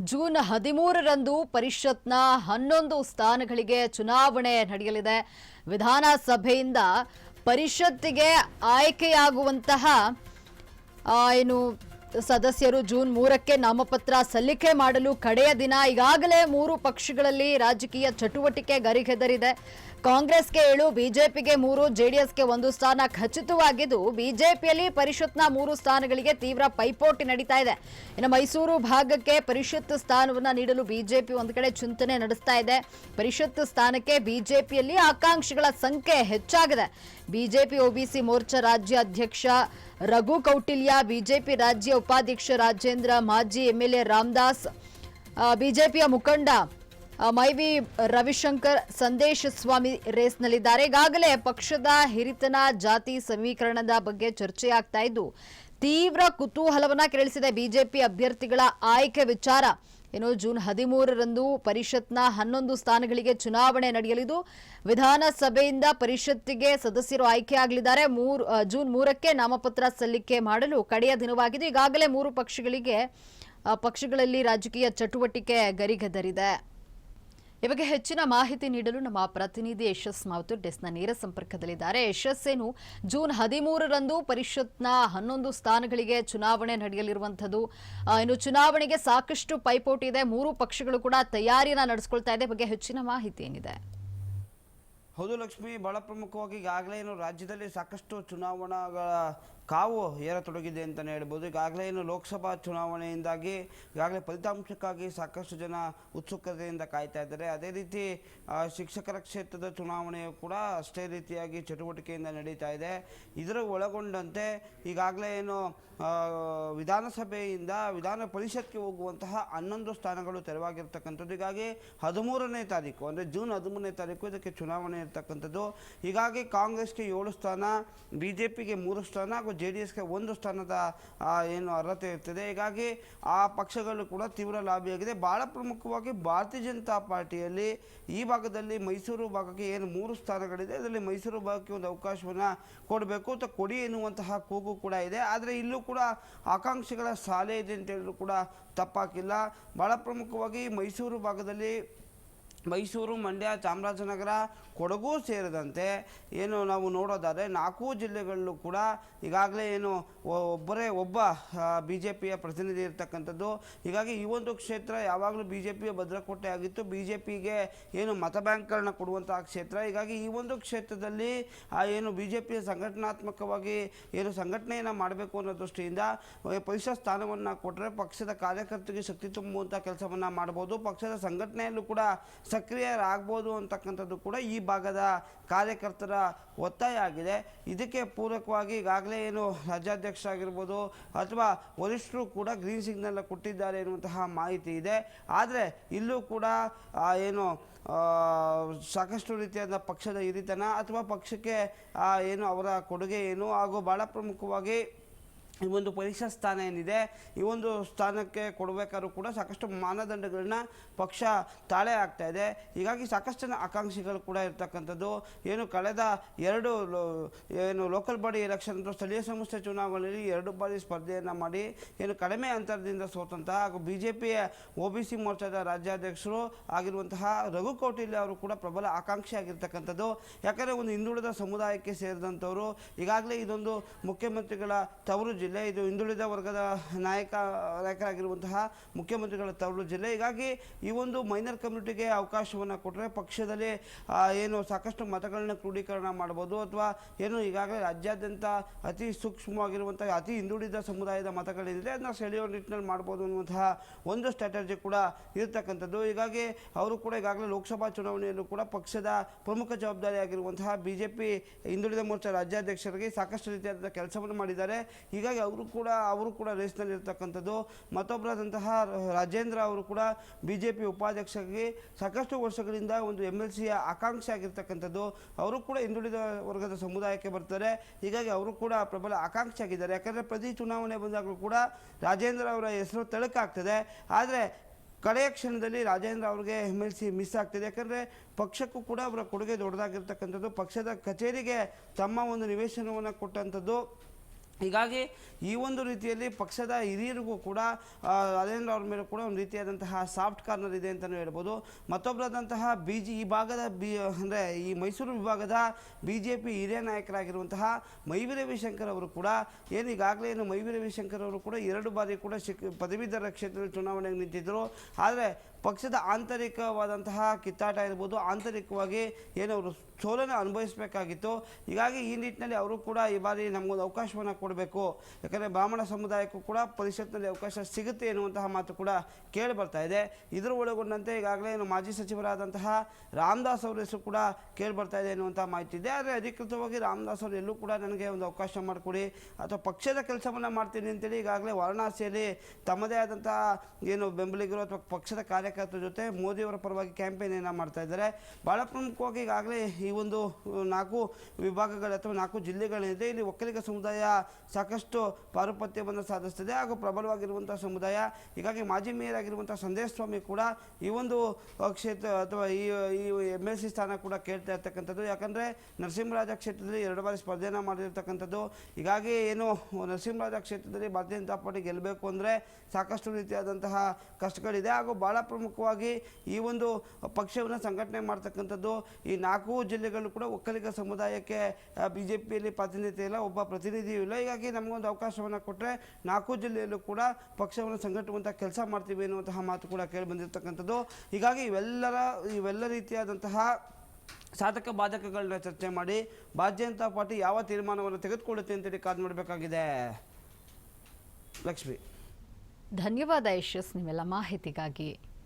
June 13ರಂದು ಪರಿಷತ್ನ 11 ಸ್ಥಾನಗಳಿಗೆ ಚುನಾವಣೆ ನಡೆಯಲಿದೆ. ವಿಧಾನಸಭೆಯಿಂದ ಪರಿಷತ್ತಿಗೆ ಆಯ್ಕೆಯಾಗುವಂತಹ ಏನು ಸದಸ್ಯರು ಜೂನ್ 3ಕ್ಕೆ ನಾಮಪತ್ರ ಸಲ್ಲಿಕೆ ಮಾಡಲು ಕಡೆಯ ದಿನ. ಈಗಾಗಲೇ 3 ಪಕ್ಷಗಳಲ್ಲಿ ರಾಜಕೀಯ ಚಟುವಟಿಕೆ ಗರಿಗೆದರಿದೆ. ಕಾಂಗ್ರೆಸ್ಗೆ 7, ಬಿಜೆಪಿಗೆ 3, ಜೆಡಿಎಸ್ಗೆ 1 ಸ್ಥಾನ ಖಚಿತವಾಗಿದ್ದು, ಬಿಜೆಪಿಯಲ್ಲಿ ಪರಿಷತ್ನ 3 ಸ್ಥಾನಗಳಿಗೆ ತೀವ್ರ ಪೈಪೋಟಿ ನಡೀತಾ ಇದೆ. ಇನ್ನು ಮೈಸೂರು ಭಾಗಕ್ಕೆ ಪರಿಷತ್ ಸ್ಥಾನವನ್ನು ನೀಡಲು ಬಿಜೆಪಿ ಒಂದು ಕಡೆ ಚಿಂತನೆ ನಡೆಸ್ತಾ ಇದೆ. ಪರಿಷತ್ ಸ್ಥಾನಕ್ಕೆ ಬಿಜೆಪಿಯಲ್ಲಿ ಆಕಾಂಕ್ಷಿಗಳ ಸಂಖ್ಯೆ ಹೆಚ್ಚಾಗಿದೆ. ಬಿಜೆಪಿ ಒಬಿಸಿ ಮೋರ್ಚಾ ರಾಜ್ಯ ಅಧ್ಯಕ್ಷ ರಘು ಕೌಟಿಲ್ಯ, ಬಿಜೆಪಿ ರಾಜ್ಯ ಉಪಾಧ್ಯಕ್ಷ ರಾಜೇಂದ್ರ, ಮಾಜಿ ಎಂಎಲ್ಎ ರಾಮದಾಸ್, ಬಿಜೆಪಿಯ ಮುಖಂಡ ಮೈವಿ ರವಿಶಂಕರ್, ಸಂದೇಶ್ ಸ್ವಾಮಿ ರೇಸ್ನಲ್ಲಿದ್ದಾರೆ. ಈಗಾಗಲೇ ಪಕ್ಷದ ಹಿರಿತನ ಜಾತಿ ಸಮೀಕರಣದ ಬಗ್ಗೆ ಚರ್ಚೆಯಾಗ್ತಾ ಇದ್ದು, ತೀವ್ರ ಕುತೂಹಲವನ್ನ ಕೆರಳಿಸಿದೆ ಬಿಜೆಪಿ ಅಭ್ಯರ್ಥಿಗಳ ಆಯ್ಕೆ ವಿಚಾರ. ಇನ್ನು ಜೂನ್ 13ರಂದು ಪರಿಷತ್ನ 11 ಸ್ಥಾನಗಳಿಗೆ ಚುನಾವಣೆ ನಡೆಯಲಿದ್ದು, ವಿಧಾನಸಭೆಯಿಂದ ಪರಿಷತ್ತಿಗೆ ಸದಸ್ಯರು ಆಯ್ಕೆಯಾಗಲಿದ್ದಾರೆ. ಜೂನ್ 3ಕ್ಕೆ ನಾಮಪತ್ರ ಸಲ್ಲಿಕೆ ಮಾಡಲು ಕಡೆಯ ದಿನವಾಗಿದ್ದು, ಈಗಾಗಲೇ 3 ಪಕ್ಷಗಳಲ್ಲಿ ರಾಜಕೀಯ ಚಟುವಟಿಕೆ ಗರಿಗೆದರಿದೆ. ಈ ಬಗ್ಗೆ ಹೆಚ್ಚಿನ ಮಾಹಿತಿ ನೀಡಲು ನಮ್ಮ ಪ್ರತಿನಿಧಿ ಯಶಸ್ ಮಾವತೂರ್ ಡೆಸ್ಕ್ನ ನೇರ ಸಂಪರ್ಕದಲ್ಲಿದ್ದಾರೆ. ಯಶಸ್, ಏನು ಜೂನ್ 13ರಂದು ಪರಿಷತ್ನ 11 ಸ್ಥಾನಗಳಿಗೆ ಚುನಾವಣೆ ನಡೆಯಲಿರುವಂಥದ್ದು, ಇನ್ನು ಚುನಾವಣೆಗೆ ಸಾಕಷ್ಟು ಪೈಪೋಟಿ ಇದೆ. 3 ಪಕ್ಷಗಳು ಕೂಡ ತಯಾರಿಯನ್ನ ನಡೆಸಿಕೊಳ್ತಾ ಇದೆ. ಬಗ್ಗೆ ಹೆಚ್ಚಿನ ಮಾಹಿತಿ ಏನಿದೆ? ಹೌದು ಲಕ್ಷ್ಮಿ, ಬಹಳ ಪ್ರಮುಖವಾಗಿ ಈಗಾಗಲೇ ರಾಜ್ಯದಲ್ಲಿ ಸಾಕಷ್ಟು ಚುನಾವಣೆಗಳ ಕಾವು ಏರತೊಡಗಿದೆ ಅಂತಲೇ ಹೇಳ್ಬೋದು. ಈಗಾಗಲೇ ಲೋಕಸಭಾ ಚುನಾವಣೆಯಿಂದಾಗಿ ಈಗಾಗಲೇ ಫಲಿತಾಂಶಕ್ಕಾಗಿ ಸಾಕಷ್ಟು ಜನ ಉತ್ಸುಕತೆಯಿಂದ ಕಾಯ್ತಾ ಇದ್ದಾರೆ. ಅದೇ ರೀತಿ ಶಿಕ್ಷಕರ ಕ್ಷೇತ್ರದ ಚುನಾವಣೆಯು ಕೂಡ ಅಷ್ಟೇ ರೀತಿಯಾಗಿ ಚಟುವಟಿಕೆಯಿಂದ ನಡೀತಾ ಇದೆ. ಇದರ ಒಳಗೊಂಡಂತೆ ಈಗಾಗಲೇ ವಿಧಾನಸಭೆಯಿಂದ ವಿಧಾನ ಪರಿಷತ್ಗೆ ಹೋಗುವಂತಹ 11 ಸ್ಥಾನಗಳು ತೆರವಾಗಿರ್ತಕ್ಕಂಥದ್ದು. ಹೀಗಾಗಿ 13ನೇ ತಾರೀಕು ಅಂದರೆ ಜೂನ್ 13ನೇ ತಾರೀಕು ಇದಕ್ಕೆ ಚುನಾವಣೆ ಇರ್ತಕ್ಕಂಥದ್ದು. ಹೀಗಾಗಿ ಕಾಂಗ್ರೆಸ್ಗೆ 7 ಸ್ಥಾನ, ಬಿಜೆಪಿಗೆ 3 ಸ್ಥಾನ ಹಾಗೂ ಜೆಡಿಎಸ್ಗೆ 1 ಸ್ಥಾನದ ಅರ್ಹತೆ ಇರ್ತದೆ. ಹೀಗಾಗಿ ಆ ಪಕ್ಷಗಳು ಕೂಡ ತೀವ್ರ ಲಾಬಿಯಾಗಿದೆ. ಬಹಳ ಪ್ರಮುಖವಾಗಿ ಭಾರತೀಯ ಜನತಾ ಪಾರ್ಟಿಯಲ್ಲಿ ಈ ಭಾಗದಲ್ಲಿ ಮೈಸೂರು ಭಾಗಕ್ಕೆ 3 ಸ್ಥಾನಗಳಿದೆ. ಇದರಲ್ಲಿ ಮೈಸೂರು ಭಾಗಕ್ಕೆ ಒಂದು ಅವಕಾಶವನ್ನು ಕೊಡಬೇಕು ಅಂತ ಕೊಡಿ ಎನ್ನುವಂತಹ ಕೂಗು ಕೂಡ ಇದೆ. ಆದರೆ ಇಲ್ಲೂ ಕೂಡ ಆಕಾಂಕ್ಷಿಗಳ ಸಾಲೆ ಇದೆ ಅಂತ ಹೇಳಿದ್ರು ಕೂಡ ತಪ್ಪಾಗಿಲ್ಲ. ಬಹಳ ಪ್ರಮುಖವಾಗಿ ಮೈಸೂರು ಭಾಗದಲ್ಲಿ ಮೈಸೂರು, ಮಂಡ್ಯ, ಚಾಮರಾಜನಗರ, ಕೊಡಗು ಸೇರಿದಂತೆ ನಾವು ನೋಡೋದಾದರೆ 4 ಜಿಲ್ಲೆಗಳಲ್ಲೂ ಕೂಡ ಈಗಾಗಲೇ ಒಬ್ಬ ಬಿ ಜೆ ಪಿಯ ಪ್ರತಿನಿಧಿ ಇರ್ತಕ್ಕಂಥದ್ದು. ಹೀಗಾಗಿ ಈ ಒಂದು ಕ್ಷೇತ್ರ ಯಾವಾಗಲೂ ಬಿ ಜೆ ಪಿಯ ಭದ್ರಕೋಟೆ ಆಗಿತ್ತು. ಬಿ ಜೆ ಪಿಗೆ ಮತ ಬ್ಯಾಂಕ್ಗಳನ್ನ ಕೊಡುವಂತಹ ಕ್ಷೇತ್ರ. ಹೀಗಾಗಿ ಈ ಒಂದು ಕ್ಷೇತ್ರದಲ್ಲಿ ಬಿ ಜೆ ಪಿಯ ಸಂಘಟನಾತ್ಮಕವಾಗಿ ಸಂಘಟನೆಯನ್ನು ಮಾಡಬೇಕು ಅನ್ನೋ ದೃಷ್ಟಿಯಿಂದ ಪರಿಷತ್ ಸ್ಥಾನವನ್ನು ಕೊಟ್ಟರೆ ಪಕ್ಷದ ಕಾರ್ಯಕರ್ತರಿಗೆ ಶಕ್ತಿ ತುಂಬುವಂಥ ಕೆಲಸವನ್ನು ಮಾಡ್ಬೋದು, ಪಕ್ಷದ ಸಂಘಟನೆಯಲ್ಲೂ ಕೂಡ ಸಕ್ರಿಯರಾಗ್ಬೋದು ಅಂತಕ್ಕಂಥದ್ದು ಕೂಡ ಈ ಭಾಗದ ಕಾರ್ಯಕರ್ತರ ಒತ್ತಾಯ ಆಗಿದೆ. ಇದಕ್ಕೆ ಪೂರಕವಾಗಿ ಈಗಾಗಲೇ ರಾಜ್ಯಾಧ್ಯಕ್ಷರಾಗಿರ್ಬೋದು ಅಥವಾ ವರಿಷ್ಠರು ಕೂಡ ಗ್ರೀನ್ ಸಿಗ್ನಲ್ ಕೊಟ್ಟಿದ್ದಾರೆ ಎನ್ನುವಂತಹ ಮಾಹಿತಿ ಇದೆ. ಆದರೆ ಇಲ್ಲೂ ಕೂಡ ಸಾಕಷ್ಟು ರೀತಿಯಾದ ಪಕ್ಷದ ಹಿರಿತನ ಅಥವಾ ಪಕ್ಷಕ್ಕೆ ಅವರ ಕೊಡುಗೆ ಹಾಗೂ ಬಹಳ ಪ್ರಮುಖವಾಗಿ ಈ ಒಂದು ಪರಿಷತ್ ಸ್ಥಾನ ಏನಿದೆ, ಈ ಒಂದು ಸ್ಥಾನಕ್ಕೆ ಕೊಡಬೇಕಾದ್ರೂ ಕೂಡ ಸಾಕಷ್ಟು ಮಾನದಂಡಗಳನ್ನ ಪಕ್ಷ ತಾಳೆ ಆಗ್ತಾ ಇದೆ. ಹೀಗಾಗಿ ಸಾಕಷ್ಟು ಜನ ಆಕಾಂಕ್ಷಿಗಳು ಕೂಡ ಇರ್ತಕ್ಕಂಥದ್ದು. ಕಳೆದ 2 ಲೋಕಲ್ ಬಾಡಿ ಎಲೆಕ್ಷನ್ ಅಥವಾ ಸ್ಥಳೀಯ ಸಂಸ್ಥೆ ಚುನಾವಣೆಯಲ್ಲಿ 2 ಬಾರಿ ಸ್ಪರ್ಧೆಯನ್ನು ಮಾಡಿ ಕಡಿಮೆ ಅಂತರದಿಂದ ಸೋತಂತಹ ಹಾಗೂ ಬಿ ಜೆ ಪಿಯ ಒಬಿಸಿ ಮೋರ್ಚಾದ ರಾಜ್ಯಾಧ್ಯಕ್ಷರು ಆಗಿರುವಂತಹ ರಘು ಕೌಟಿಲ್ಯ ಅವರು ಕೂಡ ಪ್ರಬಲ ಆಕಾಂಕ್ಷಿ ಆಗಿರ್ತಕ್ಕಂಥದ್ದು. ಯಾಕಂದರೆ ಒಂದು ಹಿಂದುಳಿದ ಸಮುದಾಯಕ್ಕೆ ಸೇರಿದಂಥವರು. ಈಗಾಗಲೇ ಇದೊಂದು ಮುಖ್ಯಮಂತ್ರಿಗಳ ತವರು ಜಿಲ್ಲೆ, ಇದು ಹಿಂದುಳಿದ ವರ್ಗದ ನಾಯಕರಾಗಿರುವಂತಹ ಮುಖ್ಯಮಂತ್ರಿಗಳ ತವರು ಜಿಲ್ಲೆ. ಹೀಗಾಗಿ ಈ ಒಂದು ಮೈನರ್ ಕಮ್ಯುನಿಟಿಗೆ ಅವಕಾಶವನ್ನು ಕೊಟ್ಟರೆ ಪಕ್ಷದಲ್ಲಿ ಸಾಕಷ್ಟು ಮತಗಳನ್ನ ಕ್ರೋಢೀಕರಣ ಮಾಡ್ಬೋದು ಅಥವಾ ಈಗಾಗಲೇ ರಾಜ್ಯಾದ್ಯಂತ ಅತಿ ಸೂಕ್ಷ್ಮವಾಗಿರುವಂತಹ ಅತಿ ಹಿಂದುಳಿದ ಸಮುದಾಯದ ಮತಗಳಿದೆ, ಅದನ್ನ ಸೆಳೆಯೋ ನಿಟ್ಟಿನಲ್ಲಿ ಮಾಡ್ಬೋದು ಅನ್ನುವಂತಹ ಒಂದು ಸ್ಟ್ರಾಟಜಿ ಕೂಡ ಇರತಕ್ಕಂಥದ್ದು. ಹೀಗಾಗಿ ಅವರು ಕೂಡ ಈಗಾಗಲೇ ಲೋಕಸಭಾ ಚುನಾವಣೆಯಲ್ಲೂ ಕೂಡ ಪಕ್ಷದ ಪ್ರಮುಖ ಜವಾಬ್ದಾರಿಯಾಗಿರುವಂತಹ ಬಿ ಜೆ ಪಿ ಹಿಂದುಳಿದ ಮೋರ್ಚಾ ರಾಜ್ಯಾಧ್ಯಕ್ಷರಿಗೆ ಸಾಕಷ್ಟು ರೀತಿಯಾದ ಕೆಲಸವನ್ನು ಮಾಡಿದ್ದಾರೆ. ಹೀಗಾಗಿ ಅವರು ಕೂಡ ರೇಸ್ನಲ್ಲಿ ಇರ್ತಕ್ಕಂಥದ್ದು. ಮತ್ತೊಬ್ಬರಾದಂತಹ ರಾಜೇಂದ್ರ ಅವರು ಕೂಡ ಬಿ ಜೆ ಪಿ ಉಪಾಧ್ಯಕ್ಷರಿಗೆ ಸಾಕಷ್ಟು ವರ್ಷಗಳಿಂದ ಒಂದು MLC ಆಕಾಂಕ್ಷಿ ಆಗಿರ್ತಕ್ಕಂಥದ್ದು. ಅವರು ಕೂಡ ಹಿಂದುಳಿದ ವರ್ಗದ ಸಮುದಾಯಕ್ಕೆ ಬರ್ತಾರೆ. ಹೀಗಾಗಿ ಅವರು ಕೂಡ ಪ್ರಬಲ ಆಕಾಂಕ್ಷಿ ಆಗಿದ್ದಾರೆ. ಯಾಕಂದರೆ ಪ್ರತಿ ಚುನಾವಣೆ ಬಂದಾಗಲೂ ಕೂಡ ರಾಜೇಂದ್ರ ಅವರ ಹೆಸರು ತಳಕಾಗ್ತದೆ. ಆದರೆ ಕಡೆಯ ಕ್ಷಣದಲ್ಲಿ ರಾಜೇಂದ್ರ ಅವರಿಗೆ MLC ಮಿಸ್ ಆಗ್ತಿದೆ. ಯಾಕಂದರೆ ಪಕ್ಷಕ್ಕೂ ಕೂಡ ಅವರ ಕೊಡುಗೆ ದೊಡ್ಡದಾಗಿರ್ತಕ್ಕಂಥದ್ದು. ಪಕ್ಷದ ಕಚೇರಿಗೆ ತಮ್ಮ ಒಂದು ನಿವೇಶನವನ್ನು ಕೊಟ್ಟಂಥದ್ದು ಹೀಗಾಗಿ ಈ ಒಂದು ರೀತಿಯಲ್ಲಿ ಪಕ್ಷದ ಹಿರಿಯರಿಗೂ ಕೂಡ ರಾಜೇಂದ್ರ ಅವ್ರ ಮೇಲೆ ಕೂಡ ಒಂದು ರೀತಿಯಾದಂತಹ ಸಾಫ್ಟ್ ಕಾರ್ನರ್ ಇದೆ ಅಂತಲೂ ಹೇಳ್ಬೋದು. ಮತ್ತೊಬ್ಬರಾದಂತಹ ಈ ಭಾಗದ ಅಂದರೆ ಈ ಮೈಸೂರು ವಿಭಾಗದ BJP ಹಿರಿಯ ನಾಯಕರಾಗಿರುವಂತಹ ಮೈವಿ ರವಿಶಂಕರ್ ಅವರು ಕೂಡ ಈಗಾಗಲೇ ಮೈವಿ ರವಿಶಂಕರ್ ಅವರು ಕೂಡ 2 ಬಾರಿ ಕೂಡ ಪದವೀಧರ ಕ್ಷೇತ್ರದಲ್ಲಿ ಚುನಾವಣೆಗೆ ನಿಂತಿದ್ದರು. ಆದರೆ ಪಕ್ಷದ ಆಂತರಿಕವಾದಂತಹ ಕಿತ್ತಾಟ ಇರ್ಬೋದು, ಆಂತರಿಕವಾಗಿ ಅವರು ಸೋಲನ್ನು ಅನುಭವಿಸಬೇಕಾಗಿತ್ತು. ಹೀಗಾಗಿ ಈ ನಿಟ್ಟಿನಲ್ಲಿ ಅವರು ಕೂಡ ಈ ಬಾರಿ ನಮಗೊಂದು ಅವಕಾಶವನ್ನು ಕೊಡಬೇಕು, ಯಾಕಂದರೆ ಬ್ರಾಹ್ಮಣ ಸಮುದಾಯಕ್ಕೂ ಕೂಡ ಪರಿಷತ್ನಲ್ಲಿ ಅವಕಾಶ ಸಿಗುತ್ತೆ ಎನ್ನುವಂತಹ ಮಾತು ಕೂಡ ಕೇಳಿ ಬರ್ತಾ ಇದೆ. ಇದರ ಒಳಗೊಂಡಂತೆ ಈಗಾಗಲೇ ಮಾಜಿ ಸಚಿವರಾದಂತಹ ರಾಮದಾಸ್ ಅವರ ಹೆಸರು ಕೂಡ ಕೇಳಿ ಬರ್ತಾ ಇದೆ ಎನ್ನುವಂಥ ಮಾಹಿತಿ ಇದೆ. ಆದರೆ ಅಧಿಕೃತವಾಗಿ ರಾಮದಾಸ್ ಅವರು ಎಲ್ಲೂ ಕೂಡ ನನಗೆ ಒಂದು ಅವಕಾಶ ಮಾಡಿಕೊಡಿ ಅಥವಾ ಪಕ್ಷದ ಕೆಲಸವನ್ನು ಮಾಡ್ತೀನಿ ಅಂತೇಳಿ ಈಗಾಗಲೇ ವಾರಣಾಸಿಯಲ್ಲಿ ತಮ್ಮದೇ ಆದಂತಹ ಬೆಂಬಲಿಗರು ಅಥವಾ ಪಕ್ಷದ ಕಾರ್ಯಕರ್ತರ ಜೊತೆ ಮೋದಿಯವರ ಪರವಾಗಿ ಕ್ಯಾಂಪೇನ್ ಮಾಡ್ತಾ ಇದ್ದಾರೆ. ಭಾಳ ಪ್ರಮುಖವಾಗಿ ಈಗಾಗಲೇ ಈ ಒಂದು 4 ವಿಭಾಗಗಳು ಅಥವಾ 4 ಜಿಲ್ಲೆಗಳಿದೆ. ಇಲ್ಲಿ ಒಕ್ಕಲಿಗ ಸಮುದಾಯ ಸಾಕಷ್ಟು ಪಾರುಪತ್ಯವನ್ನು ಸಾಧಿಸ್ತಿದೆ ಹಾಗೂ ಪ್ರಬಲವಾಗಿರುವಂಥ ಸಮುದಾಯ. ಹೀಗಾಗಿ ಮಾಜಿ ಮೇಯರ್ ಆಗಿರುವಂಥ ಸಂದೇಶ್ ಸ್ವಾಮಿ ಕೂಡ ಈ ಒಂದು ಕ್ಷೇತ್ರ ಅಥವಾ ಈ MLC ಸ್ಥಾನ ಕೂಡ ಕೇಳ್ತಾ ಇರ್ತಕ್ಕಂಥದ್ದು. ಯಾಕಂದರೆ ನರಸಿಂಹರಾಜ ಕ್ಷೇತ್ರದಲ್ಲಿ 2 ಬಾರಿ ಸ್ಪರ್ಧೆಯನ್ನು ಮಾಡಿರ್ತಕ್ಕಂಥದ್ದು. ಹೀಗಾಗಿ ನರಸಿಂಹರಾಜ ಕ್ಷೇತ್ರದಲ್ಲಿ ಭಾರತೀಯ ಜನತಾ ಪಾರ್ಟಿ ಗೆಲ್ಲಬೇಕು ಅಂದರೆ ಸಾಕಷ್ಟು ರೀತಿಯಾದಂತಹ ಕಷ್ಟಗಳಿದೆ. ಹಾಗೂ ಭಾಳ ಪ್ರಮುಖವಾಗಿ ಈ ಒಂದು ಪಕ್ಷವನ್ನು ಸಂಘಟನೆ ಮಾಡ್ತಕ್ಕಂಥದ್ದು ಈ 4 ಜಿಲ್ಲೆಗಳು ಕೂಡ ಒಕ್ಕಲಿಗ ಸಮುದಾಯಕ್ಕೆ BJPಯಲ್ಲಿ ಪ್ರಾತಿನಿಧ್ಯ ಇಲ್ಲ, ಒಬ್ಬ ಪ್ರತಿನಿಧಿಯೂ ಇಲ್ಲ. ಹೀಗಾಗಿ ನಮಗೊಂದು ಅವಕಾಶವನ್ನು ಕೊಟ್ಟರೆ 4 ಜಿಲ್ಲೆಯಲ್ಲೂ ಕೂಡ ಪಕ್ಷವನ್ನು ಸಂಘಟಿಸುವಂಥ ಕೆಲಸ ಮಾಡ್ತೀವಿ ಎನ್ನುವಂತಹ ಮಾತು ಕೂಡ ಕೇಳಿ ಬಂದಿರತಕ್ಕಂಥದ್ದು. ಹೀಗಾಗಿ ಇವೆಲ್ಲ ರೀತಿಯಾದಂತಹ ಸಾಧಕ ಬಾಧಕಗಳನ್ನ ಚರ್ಚೆ ಮಾಡಿ ಭಾರತೀಯ ಜನತಾ ಪಾರ್ಟಿ ಯಾವ ತೀರ್ಮಾನವನ್ನು ತೆಗೆದುಕೊಳ್ಳುತ್ತೆ ಅಂತೇಳಿ ಕಾದು ನೋಡಬೇಕಾಗಿದೆ. ಲಕ್ಷ್ಮಿ, ಧನ್ಯವಾದ ಯಶಸ್ ನಿಮ್ಮೆಲ್ಲ ಮಾಹಿತಿಗಾಗಿ.